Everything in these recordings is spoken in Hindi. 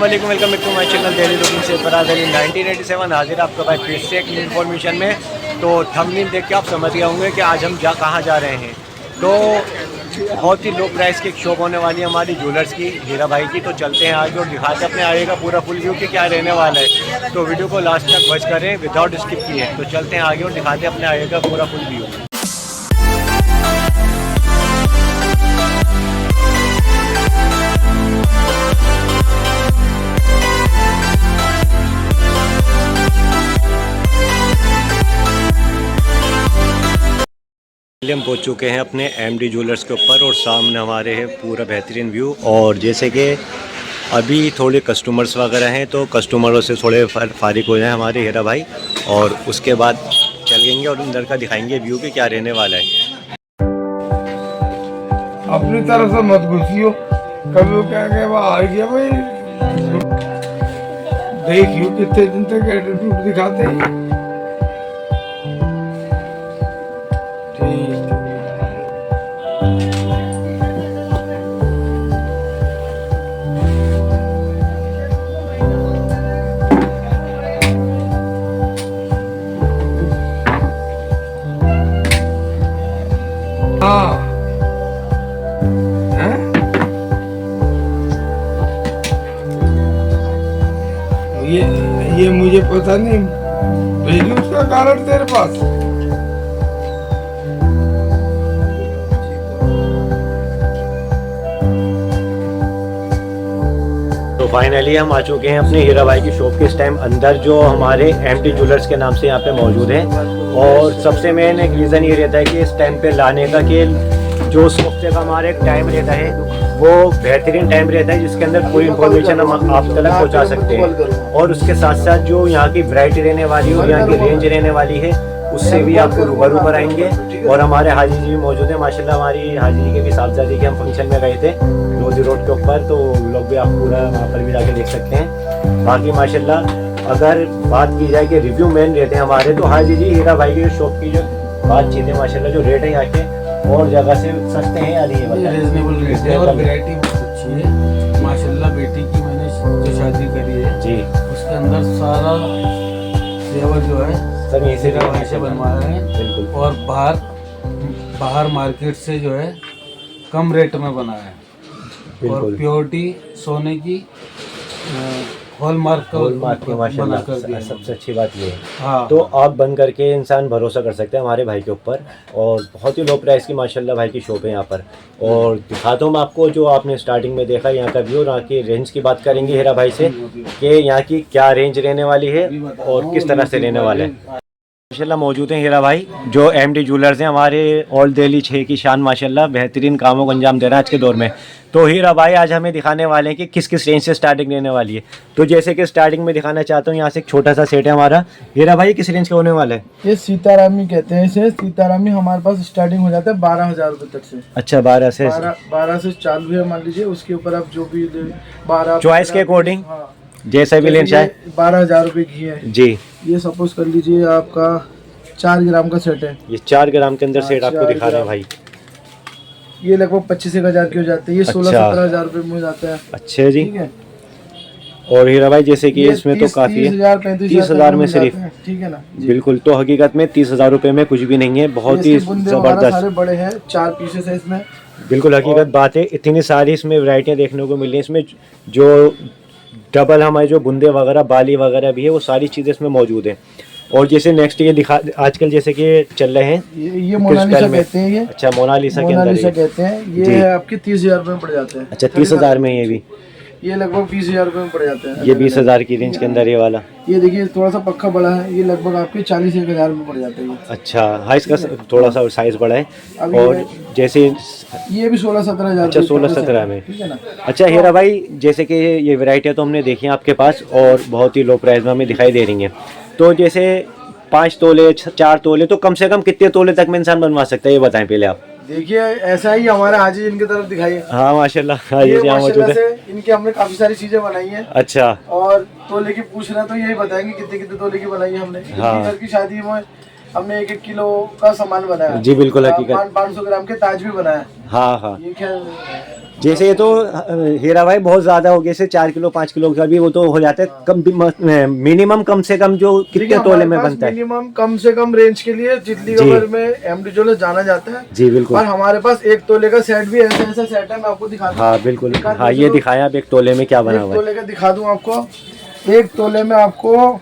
वालेकुम, welcome to my channel Delhi looking से बरादरी 1987 हाजिर आपका भाई फिर से एक इन्फॉर्मेशन में। तो थंबनेल देख के आप समझ गए होंगे कि आज हम कहाँ जा रहे हैं। तो बहुत ही लो प्राइस की एक शॉप होने वाली है हमारी ज्वेलर्स की, हीरा भाई की। तो चलते हैं आगे और दिखाते अपने आगे का पूरा फुल व्यू कि क्या रहने वाला है। तो वीडियो को लास्ट तक वॉच करें विदाउट स्किप किए। तो चलते हैं आगे और दिखाते हैं अपने आगे का पूरा फुल व्यू। हम पहुंच चुके हैं अपने एमडी ज्वेलर्स के ऊपर और सामने हमारे है पूरा बेहतरीन व्यू। और जैसे कि अभी थोड़े कस्टमर्स वगैरह हैं तो कस्टमरों से थोड़े फारिग हो जाए हमारे हीरा भाई, और उसके बाद चलेंगे और अंदर का दिखाएंगे व्यू कि क्या रहने वाला है। अपनी तरफ से मत घुसियो, कभी वो क्या वो आ गया भाई, देखियो कितने दिन तक एटीट्यूड दिखाते हैं। हाँ ये मुझे पता नहीं, भेजू उसका कारण तेरे पास। तो फाइनली हम आ चुके हैं अपने हीरा भाई की शॉप के इस टाइम अंदर, जो हमारे एमडी ज्वेलर्स के नाम से यहाँ पे मौजूद है। और सबसे मेन एक रीज़न ये रहता है कि इस टाइम पे लाने का कि जो शॉप से का हमारा एक टाइम रहता है वो बेहतरीन टाइम रहता है, जिसके अंदर पूरी इन्फॉर्मेशन हम आप तक पहुँचा सकते हैं। और उसके साथ साथ जो यहाँ की वैरायटी रहने वाली है और यहाँ की रेंज रहने वाली है उससे भी आपको रूबरू कराएंगे। और हमारे हाजी जी भी मौजूद है माशाल्लाह। हमारी हाजी जी के भी साहबजादी के हम फंक्शन में गए थे लोधी रोड के ऊपर, तो लोग भी आप पूरा वहाँ पर भी जाके देख सकते हैं। बाकी माशाल्लाह अगर बात की जाए कि रिव्यू मेन रहते हैं हमारे, तो हाजी जी हीरा भाई की शॉप की जो बातचीत है माशाल्लाह, जो रेट है यहाँ के और जगह से सस्ते हैं यार, ये रीजनेबल रेट है और वैरायटी बहुत अच्छी है माशाल्लाह। बेटी की मैंने जो शादी करी है जी, उसके अंदर सारा जेवर जो है सब यहीं से बनवा रहे हैं। बिल्कुल। और बाहर मार्केट से जो है कम रेट में बनाया है। और प्योरिटी सोने की हॉलमार्क के माशाल्लाह सबसे अच्छी बात ये है। हाँ। तो आप बन करके इंसान भरोसा कर सकते हैं हमारे भाई के ऊपर। और बहुत ही लो प्राइस की माशाल्लाह भाई की शॉप है यहाँ पर। और दिखाता हूँ मैं आपको जो आपने स्टार्टिंग में देखा यहाँ का व्यू। यहाँ की रेंज की बात करेंगे हीरा भाई से कि यहाँ की क्या रेंज रहने वाली है और किस तरह से रहने वाला है। माशाल्लाह मौजूद हैं हीरा भाई जो एमडी ज्वेलर्स हैं हमारे ओल्ड दिल्ली 6 की शान, माशाल्लाह बेहतरीन कामों को अंजाम दे रहा है आज के दौर में। तो हीरा भाई आज हमें दिखाने वाले हैं कि किस किस रेंज से स्टार्टिंग रहने वाली है। तो जैसे कि स्टार्टिंग में दिखाना चाहता हूँ, यहाँ से एक छोटा सा सेट है हमारा। हीरा भाई किस रेंज का होने वाला है? ये सीतारामी कहते हैं इसे। सीतारामी हमारे पास स्टार्टिंग हो जाता है 12,000 रुपए तक से। अच्छा, 12 से चालू है मान लीजिए। उसके ऊपर आप जो भी 12 चॉइस के अकॉर्डिंग जैसा भी लेना चाहे। 12,000 रुपए की है जी। ये सपोज कर लीजिए आपका 4 ग्राम का सेट है। ये 4 ग्राम के अंदर सेट आपको दिखा रहे हैं भाई। ये लगभग 25,000 की हो जाती है। ये 16-17,000 रुपए में हो जाता है। अच्छा जी, ठीक है। और हीरा भाई जैसे कि इसमें तो काफी है 30,000 में सिर्फ, ठीक है ना? बिल्कुल। तो हकीकत में 30,000 रुपए में कुछ भी नहीं है, बहुत ही जबरदस्त। सारे बड़े हैं, 4 पीसेस है इसमें। बिल्कुल हकीकत बात है। इतनी सारी इसमें वैरायटियां देखने को मिल रही हैं। इसमें जो डबल हमारे जो बुंदे वगैरह बाली वगैरह भी है वो सारी चीज़ें इसमें मौजूद हैं। और जैसे नेक्स्ट ये दिखा आजकल जैसे कि चल रहे हैं ये मोनालिसा कहते हैं ये। अच्छा, मोनालिसा के अंदर कहते हैं ये है आपके 30,000 रुपए में पड़ जाते हैं। अच्छा, 30,000 में ये भी? ये लगभग 20,000 रुपए में पड़ जाते हैं। ये 20,000 की रेंज के अंदर ये वाला। ये देखिए थोड़ा सा पक्का बड़ा है, ये लगभग आपके 40,000 में पड़ जाता है। अच्छा, हाँ इसका थोड़ा सा साइज बड़ा है। और जैसे ये भी 16-17,000। अच्छा, 16-17 में, ठीक है ना? अच्छा हीरा भाई जैसे कि ये वैरायटियाँ तो हमने देखी हैं आपके पास और बहुत ही लो प्राइस में हमें दिखाई दे रही हैं। तो जैसे 5 तोले 4 तोले तो कम से कम कितने तोले तक में इंसान बनवा सकता है, ये बताएं पहले आप। देखिए ऐसा ही हमारे हाजी इनकी तरफ दिखाइए। हाँ माशाल्लाह, हाजी यहाँ मौजूद है। इनकी हमने काफी सारी चीजें बनाई हैं। अच्छा। और तोले की पूछ रहे तो यही बताएंगे कितने कितने तोले की बनाई है हमने। हाँ। घर की शादी में हमने 1-1 किलो का सामान बनाया। जी बिल्कुल हकीकत। 500 ग्राम के ताज भी बनाया। हाँ हाँ। ये क्या जैसे ये तो हीरा भाई बहुत ज्यादा हो गया, जैसे 4 किलो 5 किलो का भी वो तो हो जाता है कम, मिनिमम कम से कम जो कितने तोले में बनता है? मिनिमम कम से कम रेंज के लिए दिल्ली कवर में एमडी ज्वेलर्स जाना जाता है जी बिल्कुल। और हमारे पास 1 तोले का सेट भी ऐसा सेट है, मैं आपको दिखा दूं। हाँ बिल्कुल, हाँ ये दिखाया आप 1 तोले में क्या बना हुआ 1 है। तोले का दिखा दूं आपको। 1 तोले में आपको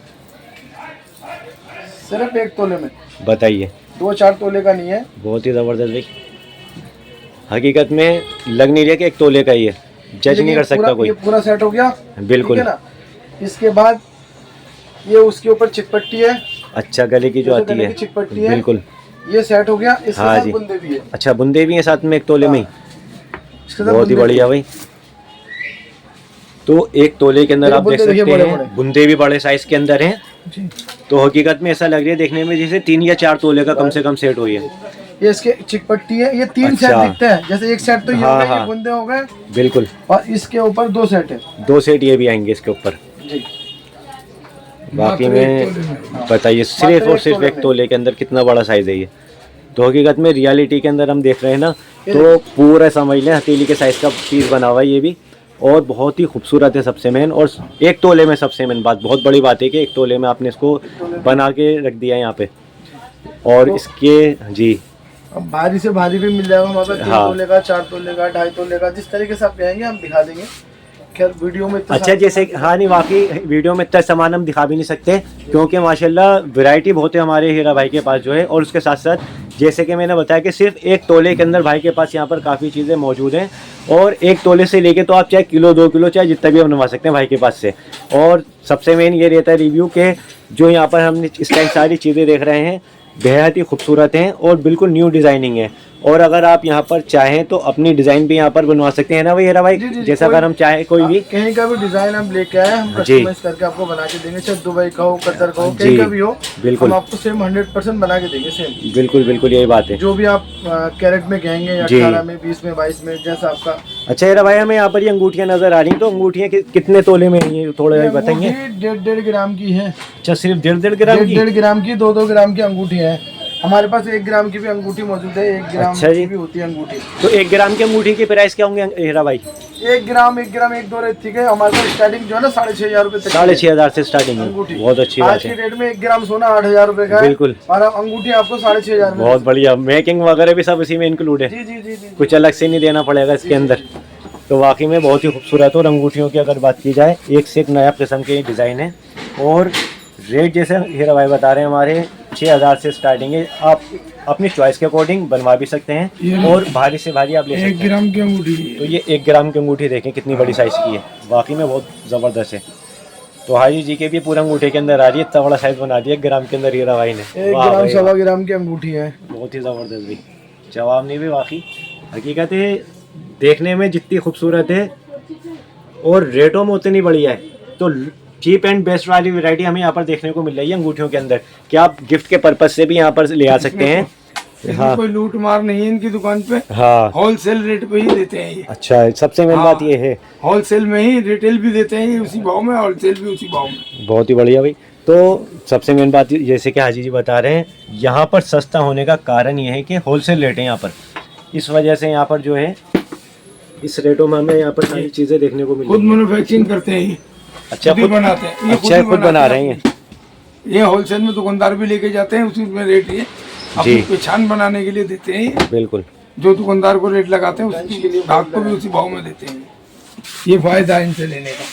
सिर्फ 1 तोले में बताइए। 2-4 तोले का नहीं है। बहुत ही जबरदस्त भाई, हकीकत में लग नहीं रहा कि 1 तोले का ही है, जज नहीं कर सकता कोई। ये पूरा सेट हो गया बिल्कुल ठीक है ना। इसके बाद ये उसके ऊपर चिकपट्टी है, अच्छा गले की जो आती है चिकपट्टी है, बिल्कुल ये सेट हो गया। इसके हाँ साथ जी। बुंदे भी है। अच्छा बुंदे भी हैं साथ में 1 तोले में ही, इसके साथ बहुत ही बुंदे भी बढ़िया है। भाई। तो 1 तोले के अंदर देखो आप देख बुंदे देखिए सकते बड़े हैं बड़े। बुंदे भी बड़े साइज के अंदर हैं। जी। तो हकीकत में ऐसा लग रहा है देखने में जैसे 3 या 4 तोले का कम से कम सेट हुई है। ये इसके चिकपट्टी है, ये 3 अच्छा। सेट दिखते हैं, जैसे 1 सेट तो ये हो हाँ, गए, हाँ। ये बुंदे हो गए बिल्कुल, और इसके ऊपर 2 सेट है। 2 सेट ये भी आएंगे इसके ऊपर। जी। बाकी में बताइए सिर्फ और सिर्फ 1 तोले के अंदर कितना बड़ा साइज है ये। तो हकीकत में रियलिटी के अंदर हम देख रहे हैं ना, तो पूरा समझ लें हथेली के साइज का पीस बना हुआ है ये भी, और बहुत ही खूबसूरत है सबसे मेन। और 1 तोले में सबसे मेन बात, बहुत बड़ी बात है कि 1 तोले में आपने इसको बना के रख दिया यहाँ पे। और इसके जी अब भारी से भारी भी मिल जाएगा हमारे पास, 3 हाँ। तोले का, 4 तोले का, 2.5 तोले का, जिस तरीके से आप कहेंगे हम दिखा देंगे। खैर वीडियो में इतना अच्छा जैसे हाँ नहीं वाकई वीडियो में इतना सामान हम दिखा भी नहीं सकते, क्योंकि माशाल्लाह वैरायटी बहुत है हमारे हीरा भाई के पास जो है। और उसके साथ साथ जैसे कि मैंने बताया कि सिर्फ 1 तोले के अंदर भाई के पास यहाँ पर काफ़ी चीज़ें मौजूद हैं। और 1 तोले से लेके तो आप चाहे किलो 2 किलो चाहे जितना भी हम बनवा सकते हैं भाई के पास से। और सबसे मेन ये रहता है रिव्यू के जो यहाँ पर हम इस टाइम सारी चीज़ें देख रहे हैं बेहद ही खूबसूरत हैं और बिल्कुल न्यू डिज़ाइनिंग है। और अगर आप यहाँ पर चाहें तो अपनी डिज़ाइन भी यहाँ पर बनवा सकते हैं ना भाई हीरा भाई। जी, जी, जैसा कोई- अगर हम चाहें कोई भी कहीं का भी डिजाइन हम लेके आए, हम जी। कस्टमाइज करके आपको बना के देंगे, चाहे दुबई का हो, कतर का हो, जी, कहीं का भी हो, बिल्कुल। हम आपको सेम 100% बना के देंगे सेम। बिल्कुल बिल्कुल यही बात है। जो भी आप कैरेट में कहेंगे, जी। 18 में, 20 में, 22 में, जैसा आपका। अच्छा हीरा भाई हमें यहाँ पर ये अंगूठियाँ नजर आ रही हैं, तो अंगूठियाँ कितने तोले में हैं ये थोड़ा बताएंगे? 1.5 ग्राम की है। अच्छा सिर्फ 1.5 ग्राम की? 1.5 ग्राम की, 2-2 ग्राम की अंगूठी है हमारे पास। 1 ग्राम की भी अंगूठी मौजूद है, 1 ग्राम अच्छा जी। की भी होती है अंगूठी। तो 1 ग्राम की अंगूठी की प्राइस क्या होंगे हीरा भाई? 1 ग्राम 1.2 रेट ठीक है हमारे पास। स्टार्टिंग जो है ना 6,500 रुपए तक 6,500 से स्टार्टिंग है, अंगूठी। बहुत अच्छी आज बात के है। रेट में 1 ग्राम सोना 8,000 रुपए का है। बिल्कुल। और अंगूठी आपको 6,500 में। बहुत बढ़िया, मेकिंग वगैरह भी सब इसी में इंक्लूड है, जी जी जी जी। कुछ अलग से नहीं देना पड़ेगा इसके अंदर। तो वाकई में बहुत ही खूबसूरत। और अंगूठियों की अगर बात की जाए एक से एक नया किस्म के डिज़ाइन है। और रेट जैसे हीरा भाई बता रहे हैं हमारे 6,000 से स्टार्टिंग है, आप अपनी चॉइस के अकॉर्डिंग बनवा भी सकते हैं और भारी से भारी आप ले सकते हैं। 1 ग्राम की अंगूठी। तो ये 1 ग्राम की अंगूठी देखें कितनी बड़ी साइज़ की है, वाकई में बहुत ज़बरदस्त है। तो हाजी जी के भी पूरा अंगूठे के अंदर आ रही है, इतना बड़ा साइज़ बना दिया 1 ग्राम के अंदर हीरा भाई ने। 1 वाह ग्राम भाई, 1.25 ग्राम की अंगूठी है। बहुत ही ज़बरदस्त भाई, जवाब नहीं भी वाकई हकीकत है, देखने में जितनी खूबसूरत है और रेटों में उतनी बढ़िया है। तो चीप एंड बेस्ट वाली वैरायटी हमें यहाँ पर देखने को मिल रही है अंगूठियों के अंदर, कि आप गिफ्ट के पर्पज से भी यहाँ पर ले आ सकते हैं। हाँ कोई लूट मार नहीं है इनकी दुकान पे, हाँ होलसेल रेट पे ही देते हैं ये। अच्छा, सबसे मेन बात ये है होलसेल में ही, रिटेल भी देते हैं ये उसी भाव में, होलसेल भी उसी भाव में। बहुत ही बढ़िया भाई। तो सबसे मेन बात जैसे कि हाजी जी बता रहे हैं, यहाँ पर सस्ता होने का कारण ये है कि होलसेल रेट है यहाँ पर, इस वजह से यहाँ पर जो है इस रेटों में हमें यहाँ पर सारी चीज़ें देखने को मिल खुद रही हैं। मैन्युफैक्चरिंग करते हैं ये, अच्छा खुद ही खुद बनाते हैं ये, अच्छा ही खुद बना रहे हैं। ये होलसेल में दुकानदार भी लेके जाते हैं, उसी में रेट ये अपनी जी। पहचान बनाने के लिए देते हैं। बिल्कुल, जो दुकानदार को रेट लगाते हैं उसके लिए ग्राहक को भी उसी भाव में देते हैं। ये फायदा है इनसे लेने का।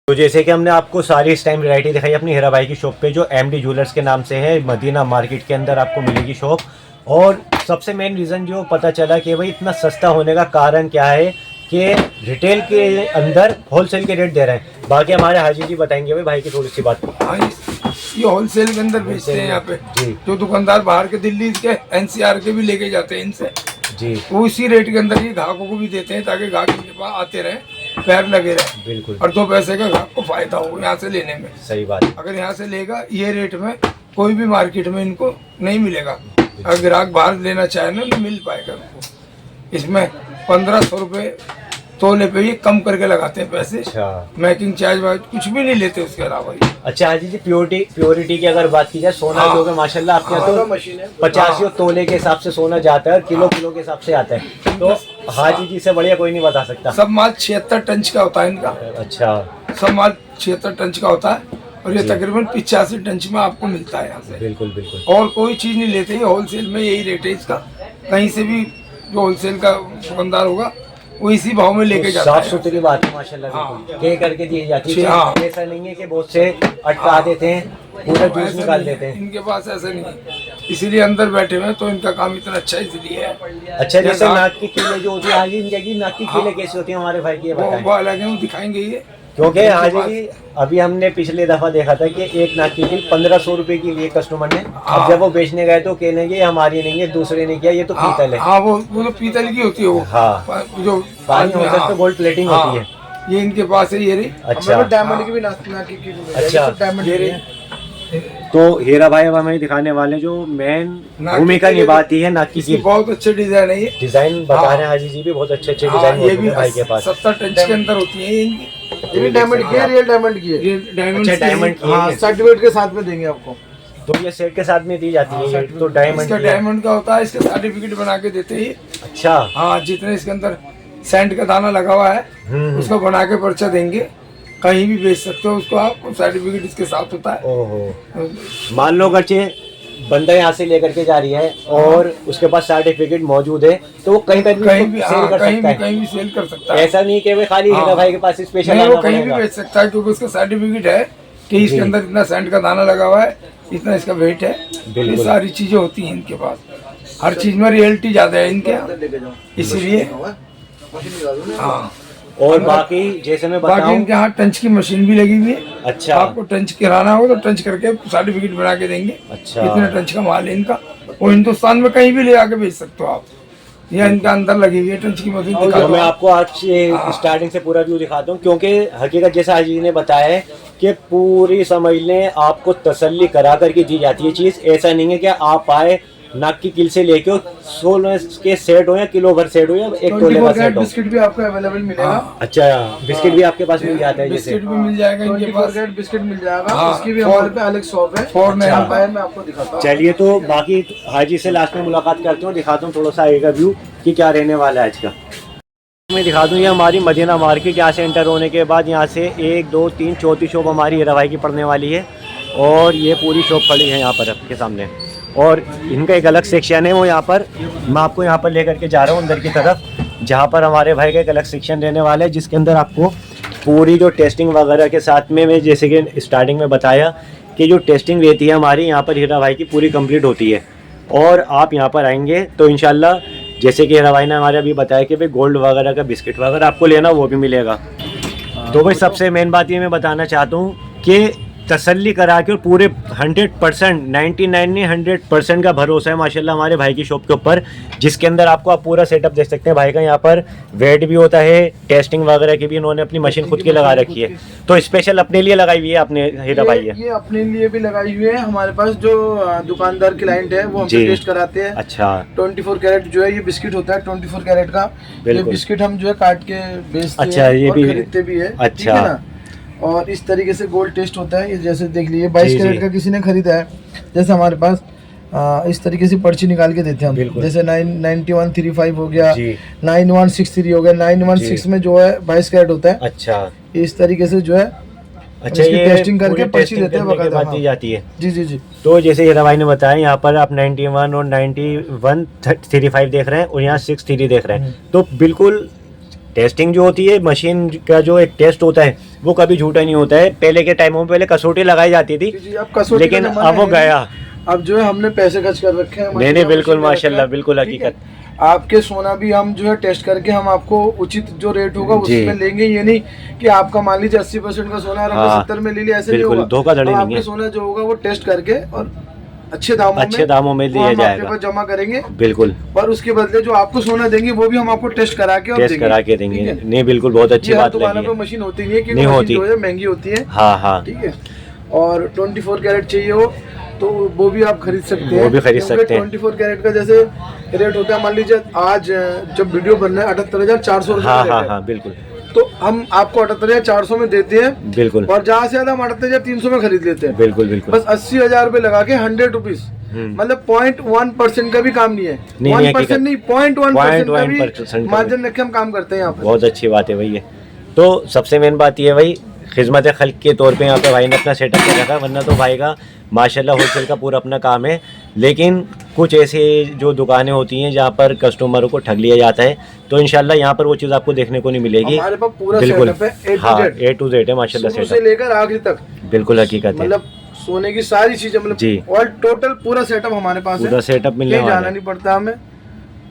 तो जैसे कि हमने आपको सारी इस टाइम वैरायटी दिखाई अपनी हीरा भाई की शॉप पे, जो एमडी ज्वेलर्स के नाम से है, मदीना मार्केट के अंदर आपको मिलेगी शॉप। और सबसे मेन रीज़न जो पता चला कि भाई इतना सस्ता होने का कारण क्या है कि रिटेल के अंदर होलसेल के रेट दे रहे हैं। बाकी हमारे हाजी जी बताएंगे भाई की थोड़ी सी बात। हाँ, ये होलसेल के अंदर बेचते हैं यहाँ पे। जी जो दुकानदार बाहर के, दिल्ली के, एनसीआर के भी लेके जाते हैं इनसे, जी वो इसी रेट के अंदर ही ग्राहकों को भी देते हैं, ताकि ग्राहक इनके पास आते रहे, पैर लगे रहे, बिल्कुल और 2 पैसे का ग्राहक को फायदा हो यहाँ से लेने में। सही बात। अगर यहाँ से लेगा ये रेट में, कोई भी मार्केट में इनको नहीं मिलेगा। अगर ग्राहक बाहर लेना चाहे ना, नहीं मिल पाएगा उनको। इसमें 1,500 रुपये तोले पे ये कम करके लगाते हैं पैसे। अच्छा मेकिंग चार्ज वार्ज कुछ भी नहीं लेते उसके अलावा ये। अच्छा हाजी जी, प्योरिटी की अगर बात की जाए, सोना जो है माशाल्लाह आपके यहाँ तो 85 तोले के हिसाब से सोना जाता है और किलो के हिसाब से आता है, तो हाजी जी से बढ़िया कोई नहीं बता सकता। सब माल 76 टन का होता है इनका। अच्छा, सब माल 76 टन का होता है और ये तकरीबन 85 टन में आपको मिलता है यहाँ से। बिल्कुल बिल्कुल। और कोई चीज नहीं लेते, ये होलसेल में यही रेट है इसका। कहीं से भी जो होलसेल का दुकानदार होगा वो इसी भाव में लेके जाता है। साफ सुथरी बात है माशाल्लाह, बिल्कुल के करके दी जाती है। हाँ। ऐसा नहीं है कि बहुत से अटका देते हैं, पूरा जूस निकाल देते हैं। इनके पास ऐसा नहीं है, इसीलिए अंदर बैठे हुए हैं, तो इनका काम इतना अच्छा इसलिए है। अच्छा, जैसे नाक की कीले जो होती है हाजी, इनकी नाक की कीले कैसी होती है हमारे भाई की, ये बताएं। वो अलग है, वो दिखाएंगे ये। क्योंकि हाजी जी अभी हमने पिछले दफा देखा था कि एक नाक की कील 1500 रुपए की लिए कस्टमर ने। अब जब वो बेचने गए तो कहने ये हमारी नहीं है, दूसरे ने किया, ये तो पीतल है। हाँ, वो तो पीतल की होती है वो। हाँ, जो पानी होता है तो गोल्ड प्लेटिंग होती है। ये इनके पास है, ये रही। अच्छा, डायमंड की भी नाक की। अच्छा, डायमंड ये रही। तो हीरा भाई अब हमें दिखाने वाले जो मेन भूमिका निभाती है नाक की कील। बहुत अच्छे डिजाइन है ये। डिजाइन बता रहे हैं हाजी जी भी, बहुत अच्छे डिजाइन ये भी भाई के पास। 70 टन के अंदर होती है इनकी। ये भी डायमंड की है, रियल डायमंड की है। अच्छा, डायमंड की है। सर्टिफिकेट के साथ में देंगे आपको। तो ये सेट के साथ में दी जाती है, तो डायमंड इसका डायमंड का होता है, इसका सर्टिफिकेट बना के देते हैं। अच्छा, हाँ, जितने इसके अंदर सैंड का दाना लगा हुआ है उसका बना के पर्चा देंगे, कहीं भी बेच सकते हो उसको आप, सर्टिफिकेट इसके साथ होता है। ओहो, मान लो अगर बंदा यहाँ से लेकर के जा रही है और उसके पास सर्टिफिकेट मौजूद है, तो वो कहीं पर भी सेल कर सकता है। कहीं भी सेल कर सकता है। ऐसा नहीं कि वो खाली हीरा भाई के पास स्पेशल नहीं, वो कहीं भी बेच सकता है, क्योंकि उसका सर्टिफिकेट है कि इसके अंदर इतना सैंड का दाना लगा हुआ है, इतना इसका वेट है। ये सारी चीजें होती हैं इनके पास, हर चीज में रियलिटी ज्यादा है इनके यहाँ, इसीलिए। हाँ, और बाकी जैसे मैं बाकी बताऊं, इनके यहाँ टंच की मशीन भी लगी हुई है। अच्छा, आपको टंच कराना हो तो टंच करके सर्टिफिकेट बना के देंगे। अच्छा, इतना टंच का माल है इनका, और हिंदुस्तान में कहीं भी ले आके बेच सकते हो आप। यह इनका अंदर लगी हुई है टंच की मशीन। तो मैं आपको आज स्टार्टिंग से पूरा व्यू दिखाता हूँ, क्योंकि हकीकत जैसा हाजी जी ने बताया है कि पूरी समझ लें आपको तसल्ली करा करके दी जाती है चीज। ऐसा नहीं है कि आप आए नाक की कील से लेके 16 के सेट हो या किलो भर सेट हो या एक तोले का सेट हो। बिस्किट भी आपको अवेलेबल मिलेगा। अच्छा, बिस्किट भी आपके पास मिल जाता है? जैसे बिस्किट भी मिल जाएगा इनके पास, बिस्किट मिल जाएगा। हाँ, इसकी भी हमारे पे अलग शॉप है। मैं आपको दिखाता हूँ। चलिए, तो बाकी हाजी से लास्ट में मुलाकात करते हूँ, दिखाता हूँ थोड़ा सा आगे का व्यू कि क्या रहने वाला है आज का। मैं दिखा दूँ, ये हमारी मदीना मार्केट, यहाँ से एंटर होने के बाद यहाँ से 1 2 3 चौथी शॉप हमारी हीरा भाई की पड़ने वाली है, और ये पूरी शॉप खड़ी है यहाँ पर आपके सामने। और इनका एक अलग सेक्शन है, वो यहाँ पर मैं आपको यहाँ पर लेकर के जा रहा हूँ अंदर की तरफ, जहाँ पर हमारे भाई का एक अलग सेक्शन रहने वाला है, जिसके अंदर आपको पूरी जो टेस्टिंग वगैरह के साथ में मैं जैसे कि स्टार्टिंग में बताया कि जो टेस्टिंग रहती है हमारी यहाँ पर हीरा भाई की पूरी कंप्लीट होती है। और आप यहाँ पर आएंगे तो इंशाल्लाह जैसे कि हीरा भाई ने हमारे अभी बताया कि भाई गोल्ड वगैरह का बिस्किट वगैरह आपको लेना वो भी मिलेगा। तो भाई सबसे मेन बात ये मैं बताना चाहता हूँ कि तसल्ली करा के, और पूरे 100% 99 नहीं 100% का भरोसा है माशाल्लाह हमारे भाई की शॉप के ऊपर, जिसके अंदर आपको आप पूरा सेटअप देख सकते हैं। भाई का यहाँ पर वेट भी होता है, टेस्टिंग वगैरह की भी इन्होंने अपनी मशीन खुद की लगा रखी है। तो स्पेशल अपने लिए लगाई हुई है आपने हीरा भाई है? ये अपने लिए भी लगाई हुई है। हमारे पास जो दुकानदार क्लाइंट है वो हमसे टेस्ट कराते हैं। अच्छा, 24 कैरेट जो है ये बिस्किट होता है, 24 कैरेट का। ये बिस्किट हम जो है काट के बेचते अच्छा, हैं ये और भी खरीदते भी है। अच्छा, ठीक है ना। और इस तरीके से गोल्ड टेस्ट होता है। ये जैसे देख लीजिए 22 कैरेट का किसी ने खरीदा है, जैसे हमारे पास इस तरीके से पर्ची निकाल के देते हैं हम। जैसे 99135 हो गया, 9163 हो गया। 916 में जो है 22 कैरेट होता है। अच्छा, इस तरीके से जो है अच्छा, ये टेस्टिंग करके पर्ची देते हैं, बकायदा दी जाती है। जी जी जी। तो जैसे हीरा भाई ने बताया यहाँ पर आप 91 और 9135 देख रहे हैं, और यहाँ 63 देख रहे हैं। तो बिल्कुल टेस्टिंग जो होती है, मशीन का जो एक टेस्ट होता है वो कभी झूठा नहीं होता है। पहले के टाइमों में पहले कसौटी लगाई जाती थी, लेकिन अब वो गया। अब जो है हमने पैसे खर्च कर रखे हैं। नहीं, बिल्कुल माशाल्लाह, बिल्कुल हकीकत। आपके सोना भी हम जो है टेस्ट करके हम आपको उचित जो रेट होगा उसमें लेंगे। ये नहीं कि आपका मान लीजिए 80% का सोना 70 में ले लिया, ऐसे नहीं होगा। धोखाधड़ी नहीं है। सोना जो होगा वो टेस्ट करके और अच्छे दामों में दिया जाएगा, जमा करेंगे। बिल्कुल। पर उसके बदले जो आपको सोना देंगे वो भी हम आपको टेस्ट करा के देंगे। नहीं, बिल्कुल बहुत अच्छी बात दुकानों पे मशीन होती नहीं है, नहीं होती, महंगी होती है। हाँ हाँ, ठीक है। और 24 कैरेट चाहिए हो तो वो भी आप खरीद सकते हैं। वो भी खरीद सकते हैं। 24 कैरेट का जैसे रेट होता है, मान लीजिए आज जब वीडियो बन रहा है 78,400 रुपये हाँ का हाँ रेट है। हाँ बिल्कुल तो हम आपको 78,400 में देते हैं बिल्कुल और जहाँ से ज्यादा हम 78,300 में खरीद लेते हैं। बिल्कुल बिल्कुल। बस 80,000 रुपये लगा के 100 रुपीज, मतलब 0.1% का भी काम नहीं है। नहीं, 1% नहीं 0.1% का 0.1% भी मार्जिन रख के हम काम करते हैं यहाँ पर। बहुत अच्छी बात है भाई ये। तो सबसे मेन बात ये है भाई, खिदमत खल्क के तौर पे यहाँ पे भाई ने अपना सेटअप कर रखा है, वरना तो भाई का माशाल्लाह होलसेल का पूरा अपना काम है। लेकिन कुछ ऐसे जो दुकानें होती हैं जहाँ पर कस्टमरों को ठग लिया जाता है, तो इंशाल्लाह यहाँ पर वो चीज़ आपको देखने को नहीं मिलेगी। हमारे पास पूरा बिल्कुल सेटअप है, हाँ A to Z है माशाल्लाह शुरू से सेटअप, लेकर आखिरी तक। बिल्कुल हकीकत है। मतलब सोने की सारी चीजें, मतलब जी। ऑल टोटल पूरा सेटअप हमारे पास पूरा है, सेटअप मिलने कहीं वाला जाना है। नहीं पड़ता हमें।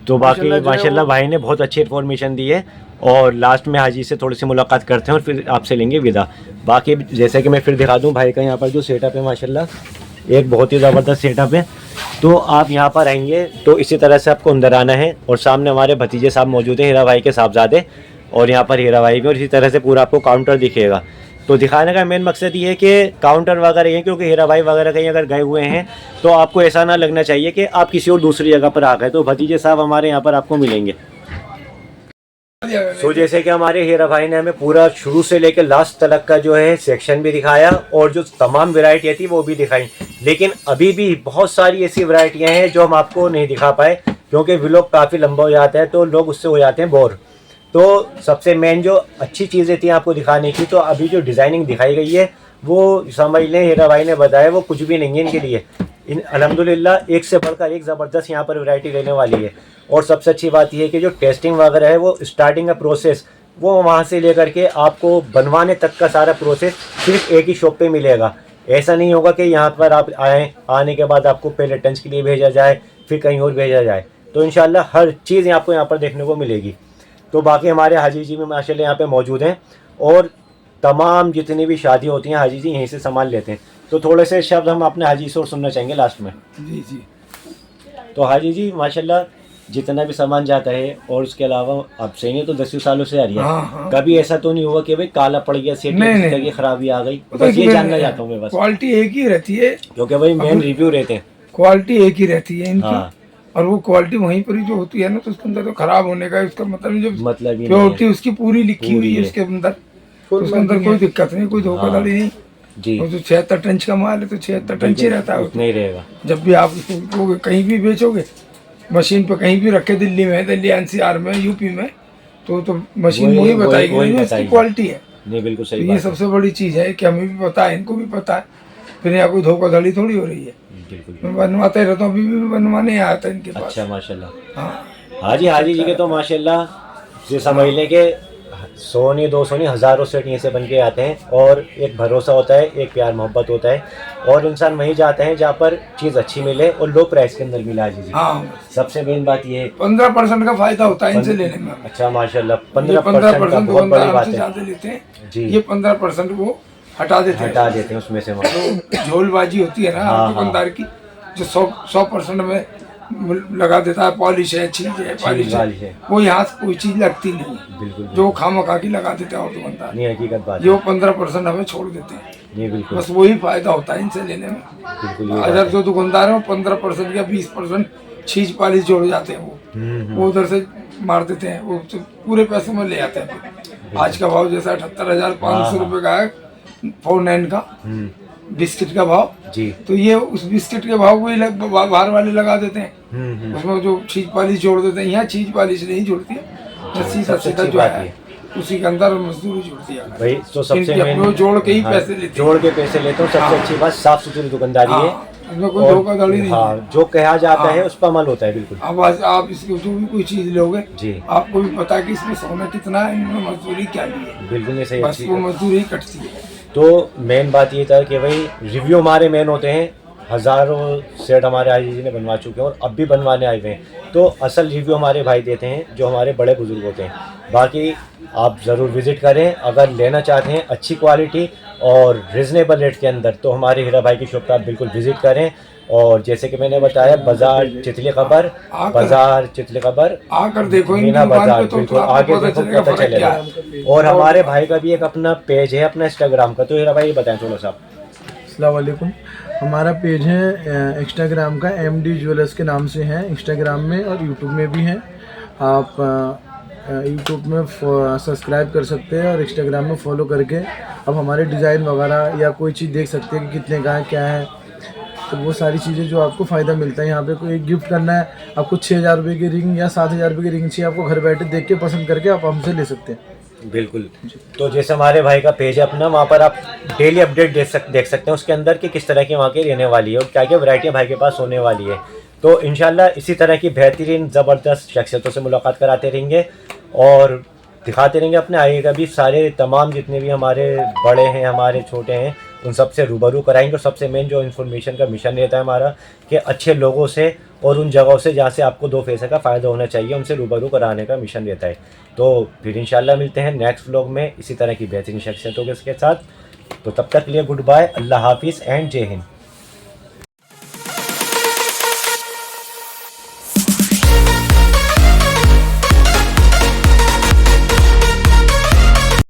तो बाकी माशाल्लाह जो है माशाल्लाह वो- भाई ने बहुत अच्छी इन्फॉर्मेशन दी है। और लास्ट में हाजी से थोड़ी सी मुलाकात करते हैं और फिर आपसे लेंगे विदा। बाकी जैसे कि मैं फिर दिखा दूं भाई का यहाँ पर जो सेटअप है माशाल्लाह एक बहुत ही ज़बरदस्त सेटअप है। तो आप यहाँ पर आएंगे तो इसी तरह से आपको अंदर आना है, और सामने हमारे भतीजे साहब मौजूद हैं, हीरा भाई के साहबजादे, और यहाँ पर हीरा भाई भी, और इसी तरह से पूरा आपको काउंटर दिखेगा। तो दिखाने का मेन मकसद ये है कि काउंटर वगैरह ये, क्योंकि हीरा भाई वगैरह कहीं अगर गए हुए हैं तो आपको ऐसा ना लगना चाहिए कि आप किसी और दूसरी जगह पर आ गए। तो भतीजे साहब हमारे यहाँ पर आपको मिलेंगे। तो जैसे कि हमारे हीरा भाई ने हमें पूरा शुरू से लेकर लास्ट तक का जो है सेक्शन भी दिखाया, और जो तमाम वैरायटियाँ थी वो भी दिखाई। लेकिन अभी भी बहुत सारी ऐसी वैरायटियाँ हैं जो हम आपको नहीं दिखा पाए, क्योंकि व्लॉग काफ़ी लंबा हो जाता है तो लोग उससे हो जाते हैं बोर। तो सबसे मेन जो अच्छी चीज़ें थी आपको दिखाने की, तो अभी जो डिज़ाइनिंग दिखाई गई है वो समझ लें हीरा भाई ने बताया वो कुछ भी नहीं है इनके लिए। इन अल्हम्दुलिल्लाह एक से बढ़कर एक ज़बरदस्त यहाँ पर वैरायटी रहने वाली है। और सबसे अच्छी बात यह है कि जो टेस्टिंग वगैरह है वो स्टार्टिंग का प्रोसेस वो वहाँ से लेकर के आपको बनवाने तक का सारा प्रोसेस सिर्फ एक ही शॉप पे मिलेगा। ऐसा नहीं होगा कि यहाँ पर आप आएँ, आने के बाद आपको पहले टंच के लिए भेजा जाए फिर कहीं और भेजा जाए। तो इंशाल्लाह हर चीज़ आपको यहाँ पर देखने को मिलेगी। तो बाकी हमारे हाजी जी में माशाल्लाह यहाँ पे मौजूद हैं, और तमाम जितनी भी शादी होती हैं हाजी जी यहीं से सामान लेते हैं। तो थोड़े से शब्द हम अपने हाजी से और सुनना चाहेंगे लास्ट में। जी जी। तो हाजी जी माशाल्लाह जितना भी सामान जाता है, और उसके अलावा आप सही है तो 10 सालों से आ रही है, हाँ। कभी ऐसा तो नहीं हुआ कि भाई काला पड़ गया, सेट की खराबी आ गई? बस ये जानना चाहता हूँ मैं बस। क्वालिटी एक ही रहती है, क्योंकि भाई मेन रिव्यू रहते हैं। क्वालिटी एक ही रहती है इनकी। हाँ। और वो क्वालिटी वहीं पर ही जो होती है ना, तो उसके अंदर तो खराब होने का उसका मतलब जो मतलब प्योरिटी उसकी पूरी लिखी हुई है उसके अंदर, तो उसके अंदर कोई दिक्कत नहीं, कोई धोखाधड़ी नहीं जी। वो तो 76 टंच का माल है तो 76 टंच ही रहता है। उतना ही रहेगा। जब भी आप इसको कहीं भी बेचोगे, मशीन पे कहीं भी रखे, दिल्ली में, दिल्ली एनसीआर में, यूपी में, तो मशीन वही बताएगी वही इसकी बताएगी। क्वालिटी है। नहीं बिल्कुल तो सही ये बात है। सबसे बड़ी चीज है कि हमें भी पता है, इनको भी पता है, फिर यहाँ कोई धोखाधड़ी थोड़ी हो रही है। बिल्कुल। मैं बनवाते रहता हूँ, अभी भी बनवाने आया था इनके पास। अच्छा माशाल्लाह। हाँ हाजी जी के तो माशाल्लाह ये समझ लें कि 100 नहीं 200 नहीं हज़ारों सेट यहीं से बन के आते हैं, और एक भरोसा होता है, एक प्यार मोहब्बत होता है, और इंसान वहीं जाते हैं जहाँ पर चीज़ अच्छी मिले और लो प्राइस के अंदर मिले। हाजी जी हाँ, सबसे मेन बात ये है 15% का फायदा होता है इनसे लेने में। अच्छा माशाल्लाह 15% का बहुत बड़ी बात है ज्यादा लेते हैं जी। ये 15% वो हटा देते हैं। हटा देते हैं उसमें से। तो झोलबाजी होती है ना हाँ, दुकानदार की, जो 100% में लगा देता है, पॉलिश है, चीज है, पॉलिश वालिश है, है। वो यहाँ से कोई चीज लगती नहीं है, बिल्कुल जो खामखा की लगा देते हैं और दुकानदार, नहीं हकीकत बात ये है। वो 15% हमें छोड़ देते हैं। नहीं बिल्कुल बस वही फायदा होता है इनसे लेने में। बिल्कुल ये अगर जो दुकानदार है वो 15% या 20% चीज पॉलिश जोड़ जाते हैं, वो उधर से मार देते हैं, वो तो पूरे पैसे में ले आते हैं। फिर आज का भाव जैसा 78,500 रुपये का है 49 का बिस्किट का भाव जी। तो ये उस बिस्किट के भाव को ही बाहर वाले लगा देते हैं, उसमें जो चीज पॉलिश जोड़ देते हैं। यहाँ चीज पॉलिश नहीं जोड़ती है, सीधा सीधा जो है उसी के अंदर मजदूरी जुड़ती है भाई। तो सबसे इनके अपने वो जोड़ के ही पैसे लेते हैं। जोड़ के पैसे लेते हो। सबसे अच्छी बात साफ सुथरी दुकानदारी है, इसमें कोई धोखाधड़ी नहीं है। हाँ जो कहा जाता है उस पर अमल होता है। बिल्कुल। अब आप इसको जो भी कोई चीज लोगे जी आपको भी पता है कि इसमें सोना कितना है, इनमें मजदूरी क्या ली है, बिल्कुल नहीं सही। बस वो मजदूरी ही कटती है। तो मेन बात ये था कि भाई रिव्यू हमारे मेन होते हैं। हज़ारों सेट हमारे हाजी जी ने बनवा चुके हैं और अब भी बनवाने आए हुए हैं। तो असल रिव्यू हमारे भाई देते हैं जो हमारे बड़े बुजुर्ग होते हैं। बाकी आप ज़रूर विज़िट करें अगर लेना चाहते हैं अच्छी क्वालिटी और रिजनेबल रेट के अंदर, तो हमारे हीरा भाई की शॉप पर आप बिल्कुल विज़िट करें। और जैसे कि मैंने बताया बाजार चितली खबर, बाजार चितली खबर आकर देखो मीना बाजार, बिल्कुल आगे देखो पता चलेगा। और हमारे भाई का भी एक अपना पेज है अपना इंस्टाग्राम का, तो हीरा भाई बताएं थोड़ा सा। अस्सलाम वालेकुम। हमारा पेज है इंस्टाग्राम का MD ज्वेलर्स के नाम से है, इंस्टाग्राम में और यूट्यूब में भी है। आप यूट्यूब में सब्सक्राइब कर सकते हैं और इंस्टाग्राम में फॉलो करके आप हमारे डिज़ाइन वगैरह या कोई चीज़ देख सकते हैं कि कितने का है, क्या है, तो वो सारी चीज़ें जो आपको फ़ायदा मिलता है। यहाँ पे कोई गिफ्ट करना है आपको 6,000 रुपये की रिंग या 7,000 रुपये की रिंग चाहिए, आपको घर बैठे देख के पसंद करके आप हमसे ले सकते हैं। बिल्कुल। तो जैसे हमारे भाई का पेज है अपना, वहाँ पर आप डेली अपडेट देख सकते हैं उसके अंदर कि किस तरह की वहाँ की रहने वाली है और क्या क्या वैरायटी भाई के पास होने वाली है। तो इंशाल्लाह इसी तरह की बेहतरीन ज़बरदस्त शख्सियतों से मुलाकात कराते रहेंगे और दिखाते रहेंगे अपने आगे का भी सारे तमाम जितने भी हमारे बड़े हैं हमारे छोटे हैं उन सब से रूबरू कराएंगे। और सबसे मेन जो इन्फॉर्मेशन का मिशन रहता है हमारा कि अच्छे लोगों से और उन जगहों से जहाँ से आपको 2 पैसे का फ़ायदा होना चाहिए उनसे रूबरू कराने का मिशन रहता है। तो फिर इंशाल्लाह मिलते हैं नेक्स्ट व्लॉग में इसी तरह की बेहतरीन शख्सियतों के साथ। तो तब तक लिए गुड बाय, अल्लाह हाफिज़ एंड जय हिंद।